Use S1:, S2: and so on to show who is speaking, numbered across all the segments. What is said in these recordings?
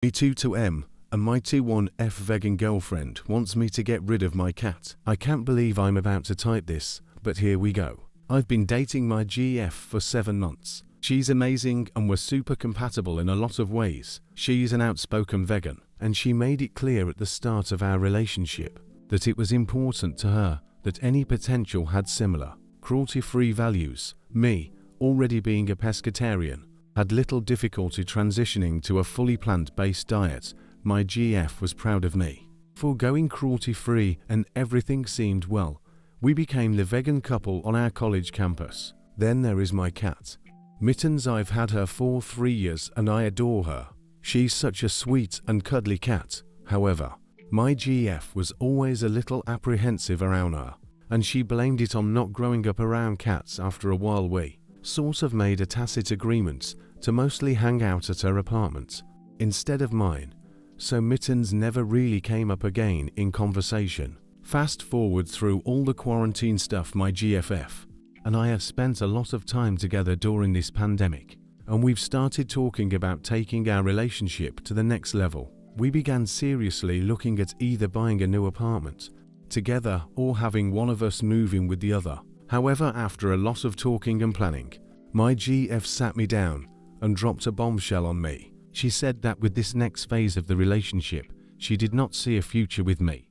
S1: Me 2 and my 21F vegan girlfriend wants me to get rid of my cat. I can't believe I'm about to type this, but here we go. I've been dating my GF for 7 months. She's amazing and we're super compatible in a lot of ways. She's an outspoken vegan, and she made it clear at the start of our relationship that it was important to her that any potential had similar, cruelty-free values. Me, already being a pescatarian, had little difficulty transitioning to a fully plant-based diet. My GF was proud of me for going cruelty-free, and everything seemed well. We became the vegan couple on our college campus. Then there is my cat, Mittens. I've had her for 3 years and I adore her. She's such a sweet and cuddly cat. However, my GF was always a little apprehensive around her, and she blamed it on not growing up around cats. After a while we sort of made a tacit agreement to mostly hang out at her apartment instead of mine, so Mittens never really came up again in conversation. Fast forward through all the quarantine stuff, my GFF and I have spent a lot of time together during this pandemic, and we've started talking about taking our relationship to the next level. We began seriously looking at either buying a new apartment together or having one of us move in with the other. However, after a lot of talking and planning, my GF sat me down and dropped a bombshell on me. She said that with this next phase of the relationship, she did not see a future with me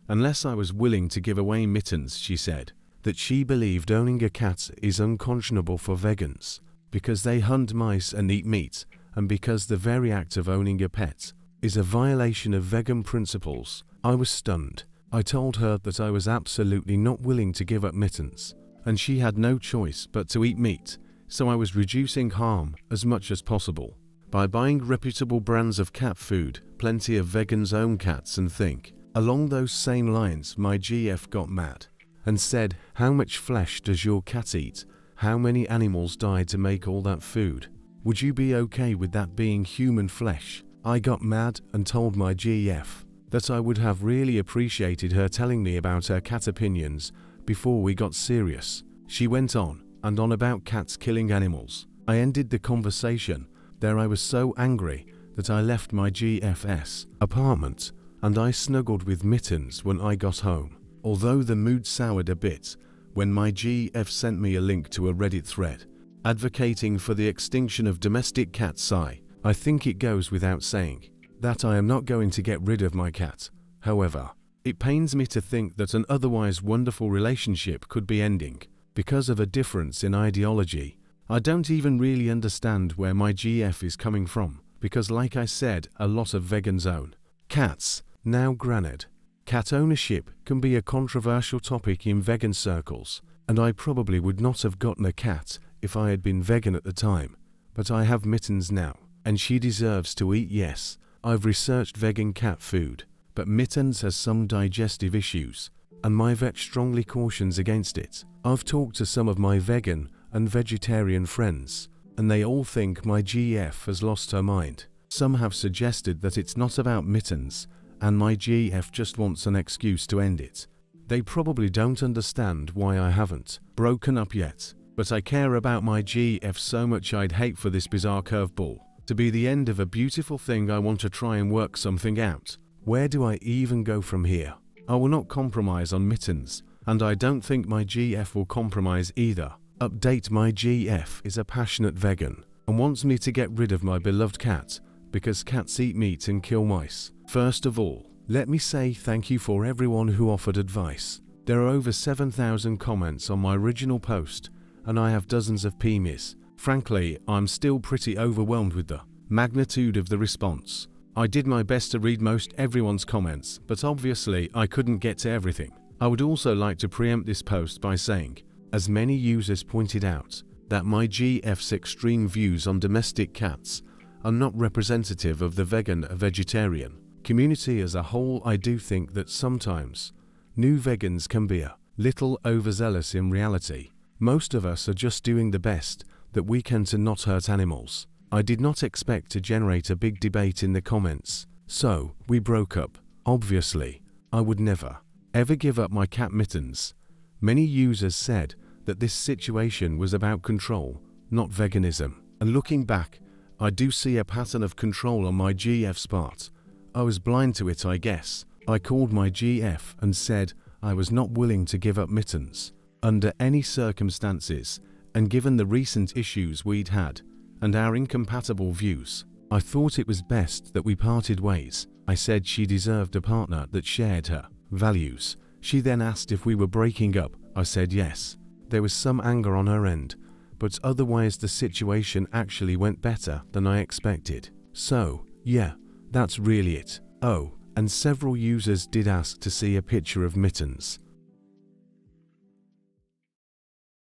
S1: unless I was willing to give away Mittens. She said that she believed owning a cat is unconscionable for vegans because they hunt mice and eat meat, and because the very act of owning a pet is a violation of vegan principles. I was stunned. I told her that I was absolutely not willing to give up Mittens, and she had no choice but to eat meat, so I was reducing harm as much as possible by buying reputable brands of cat food. Plenty of vegans own cats and think along those same lines. My GF got mad and said, "How much flesh does your cat eat? How many animals died to make all that food? Would you be okay with that being human flesh?" I got mad and told my GF that I would have really appreciated her telling me about her cat opinions before we got serious. She went on and on about cats killing animals. I ended the conversation there. I was so angry that I left my GF's apartment and I snuggled with Mittens when I got home. Although the mood soured a bit when my GF sent me a link to a Reddit thread advocating for the extinction of domestic cats. I think it goes without saying that I am not going to get rid of my cat. However, it pains me to think that an otherwise wonderful relationship could be ending because of a difference in ideology. I don't even really understand where my GF is coming from, because like I said, a lot of vegans own cats. Now granted, cat ownership can be a controversial topic in vegan circles, and I probably would not have gotten a cat if I had been vegan at the time, but I have Mittens now, and she deserves to eat. Yes, I've researched vegan cat food, but Mittens has some digestive issues, and my vet strongly cautions against it. I've talked to some of my vegan and vegetarian friends, and they all think my GF has lost her mind. Some have suggested that it's not about Mittens, and my GF just wants an excuse to end it. They probably don't understand why I haven't broken up yet, but I care about my GF so much. I'd hate for this bizarre curveball to be the end of a beautiful thing. I want to try and work something out. Where do I even go from here? I will not compromise on Mittens, and I don't think my GF will compromise either. Update: my GF is a passionate vegan and wants me to get rid of my beloved cat because cats eat meat and kill mice. First of all, let me say thank you for everyone who offered advice. There are over 7,000 comments on my original post, and I have dozens of PMs. Frankly, I'm still pretty overwhelmed with the magnitude of the response. I did my best to read most everyone's comments, but obviously I couldn't get to everything. I would also like to preempt this post by saying, as many users pointed out, that my GF's extreme views on domestic cats are not representative of the vegan or vegetarian community as a whole. I do think that sometimes new vegans can be a little overzealous. In reality, most of us are just doing the best that we can to not hurt animals. I did not expect to generate a big debate in the comments, so we broke up. Obviously, I would never, ever give up my cat Mittens. Many users said that this situation was about control, not veganism. And looking back I do see a pattern of control on my GF's part. I was blind to it, I guess. I called my GF and said I was not willing to give up Mittens under any circumstances, and given the recent issues we'd had and our incompatible views, I thought it was best that we parted ways. I said she deserved a partner that shared her values. She then asked if we were breaking up. I said yes. There was some anger on her end, but otherwise the situation actually went better than I expected. So, yeah, that's really it. Oh, and several users did ask to see a picture of Mittens.